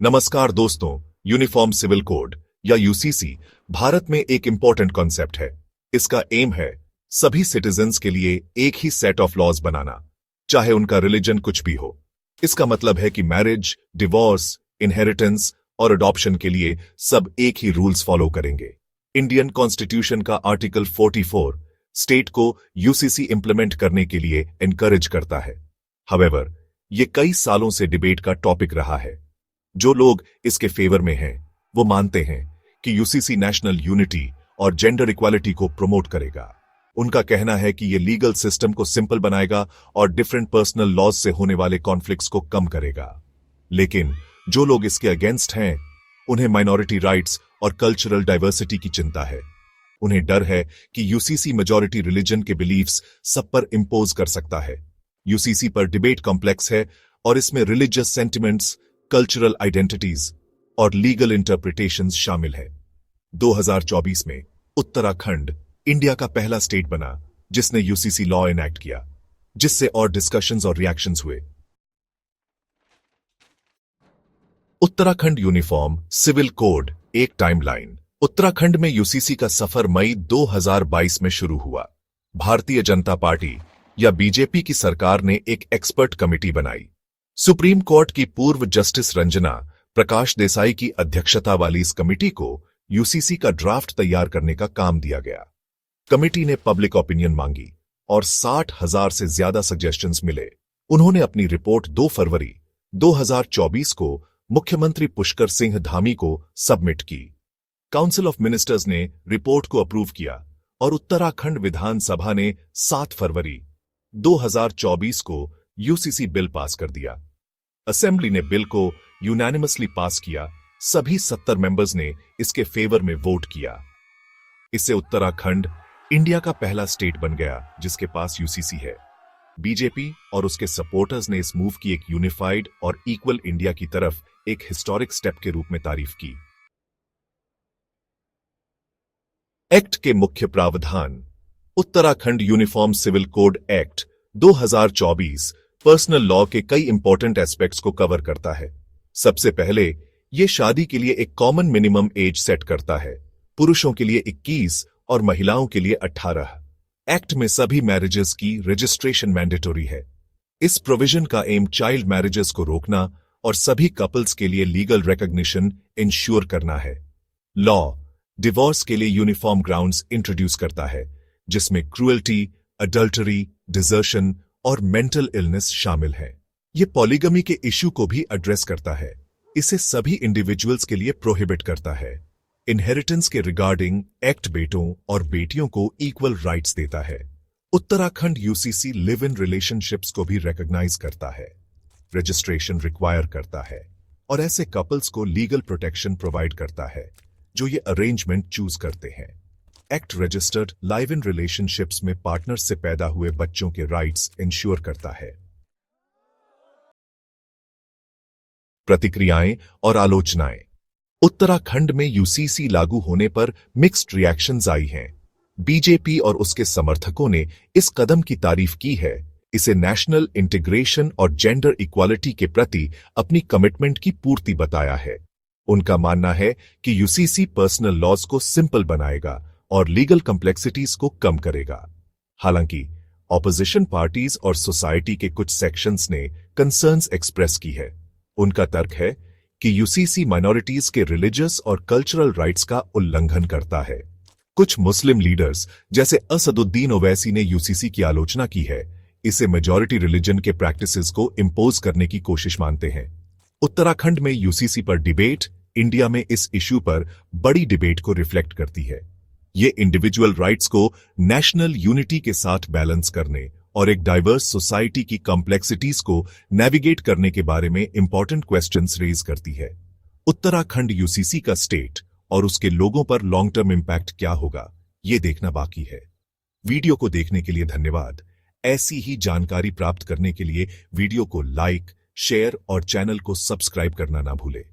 नमस्कार दोस्तों, uniform civil code या यूसीसी भारत में एक इंपॉर्टेंट कॉन्सेप्ट है। इसका एम है सभी सिटीजन्स के लिए एक ही सेट ऑफ लॉज बनाना, चाहे उनका रिलीजन कुछ भी हो। इसका मतलब है कि मैरिज, डिवोर्स, इनहेरिटेंस और अडॉप्शन के लिए सब एक ही रूल्स फॉलो करेंगे। इंडियन कॉन्स्टिट्यूशन का आर्टिकल 44 स्टेट को यूसीसी इंप्लीमेंट करने के लिए एनकरेज करता है। हावेवर, ये कई सालों से डिबेट का टॉपिक रहा है। जो लोग इसके फेवर में हैं, वो मानते हैं कि यूसीसी नेशनल यूनिटी और जेंडर इक्वालिटी को प्रमोट करेगा। उनका कहना है कि ये लीगल सिस्टम को सिंपल बनाएगा और डिफरेंट पर्सनल लॉज से होने वाले कॉन्फ्लिक्ट्स को कम करेगा। लेकिन जो लोग इसके अगेंस्ट हैं, उन्हें माइनॉरिटी राइट्स और कल्चरल डाइवर्सिटी की चिंता है। उन्हें डर है कि यूसीसी मेजॉरिटी रिलीजन के बिलीफ्स सब पर इंपोज कर सकता है। यूसीसी पर डिबेट कॉम्प्लेक्स है और इसमें रिलीजियस सेंटिमेंट्स, कल्चरल आइडेंटिटीज और लीगल इंटरप्रिटेशंस शामिल है। 2024 में उत्तराखंड इंडिया का पहला स्टेट बना जिसने यूसीसी लॉ इनैक्ट किया, जिससे और डिस्कशंस और रिएक्शंस हुए। उत्तराखंड यूनिफॉर्म सिविल कोड एक टाइमलाइन। उत्तराखंड में यूसीसी का सफर मई 2022 में शुरू हुआ। भारतीय जनता पार्टी या बीजेपी की सरकार ने एक एक्सपर्ट कमेटी बनाई। सुप्रीम कोर्ट की पूर्व जस्टिस रंजना प्रकाश देसाई की अध्यक्षता वाली इस कमेटी को यूसीसी का ड्राफ्ट तैयार करने का काम दिया गया। कमेटी ने पब्लिक ओपिनियन मांगी और 60,000 से ज्यादा सजेशंस मिले। उन्होंने अपनी रिपोर्ट 2 फरवरी 2024 को मुख्यमंत्री पुष्कर सिंह धामी को सबमिट की। काउंसिल ऑफ मिनिस्टर्स ने रिपोर्ट को अप्रूव किया और उत्तराखंड विधानसभा ने 7 फरवरी 2024 को यूसीसी बिल पास कर दिया। असेंबली ने बिल को यूनानिमसली पास किया। सभी 70 मेंबर्स ने इसके फेवर में वोट किया। इससे उत्तराखंड इंडिया का पहला स्टेट बन गया जिसके पास यूसीसी है। बीजेपी और उसके सपोर्टर्स ने इस मूव की एक यूनिफाइड और इक्वल इंडिया की तरफ एक हिस्टोरिक स्टेप के रूप में तारीफ की। एक्ट के मुख्य प्रावधान। Uttarakhand uniform civil code act 2024 personal law के कई इंपॉर्टेंट एस्पेक्ट्स को कवर करता है। सबसे पहले यह शादी के लिए एक कॉमन मिनिमम एज सेट करता है। पुरुषों के लिए 21 और महिलाओं के लिए 18। एक्ट में सभी मैरिजेस की रजिस्ट्रेशन मैंडेटरी है। इस प्रोविजन का एम चाइल्ड मैरिजेस को रोकना और सभी कपल्स के लिए लीगल रिकॉग्निशन इंश्योर करना है। लॉ डिवोर्स के लिए यूनिफॉर्म ग्राउंड्स इंट्रोड्यूस करता है, जिसमें क्रूएल्टी, अडल्टरी, डिजर्शन और मेंटल इलनेस शामिल है। यह पॉलीगमी के इश्यू को भी एड्रेस करता है। इसे सभी इंडिविजुअल्स के लिए प्रोहिबिट करता है। इनहेरिटेंस के रिगार्डिंग एक्ट बेटों और बेटियों को इक्वल राइट्स देता है। Uttarakhand UCC live in relationships को भी रिकॉग्नाइज करता है, रजिस्ट्रेशन रिक्वायर करता है और ऐसे कपल्स को लीगल प्रोटेक्शन प्रोवाइड करता है जो ये अरेंजमेंट चूज करते हैं। Act registered live in relationships में पार्टनर्स से पैदा हुए बच्चों के राइट्स इंश्योर करता है। प्रतिक्रियाएं और आलोचनाएं। उत्तराखंड में यूसीसी लागू होने पर मिक्स्ड रिएक्शंस आई हैं। बीजेपी और उसके समर्थकों ने इस कदम की तारीफ की है। इसे नेशनल इंटीग्रेशन और जेंडर इक्वालिटी के प्रति अपनी कमिटमेंट की पूर्ति बताया है। उनका मानना है कि यूसीसी पर्सनल लॉज को सिंपल बनाएगा और लीगल कॉम्प्लेक्सिटीज को कम करेगा। हालांकि ऑपोजिशन पार्टीज और सोसाइटी के कुछ सेक्शंस ने कंसर्न्स एक्सप्रेस की है। उनका तर्क है कि यूसीसी माइनॉरिटीज के रिलीजियस और कल्चरल राइट्स का उल्लंघन करता है। कुछ मुस्लिम लीडर्स जैसे असदुद्दीन ओवैसी ने यूसीसी की आलोचना की है। इसे मेजॉरिटी रिलीजन के प्रैक्टिसेस को इंपोज करने की कोशिश मानते हैं। उत्तराखंड में यूसीसी पर डिबेट इंडिया में इस इश्यू पर बड़ी डिबेट को रिफ्लेक्ट करती है। ये इंडिविजुअल राइट्स को नेशनल यूनिटी के साथ बैलेंस करने और एक डाइवर्स सोसाइटी की कॉम्प्लेक्सिटीज को नेविगेट करने के बारे में इंपॉर्टेंट क्वेश्चंस रेज करती है। उत्तराखंड यूसीसी का स्टेट और उसके लोगों पर लॉन्ग टर्म इंपैक्ट क्या होगा, ये देखना बाकी है। वीडियो को देखने के लिए धन्यवाद। ऐसी ही जानकारी प्राप्त करने के लिए वीडियो को लाइक, शेयर और चैनल को सब्सक्राइब करना ना भूलें।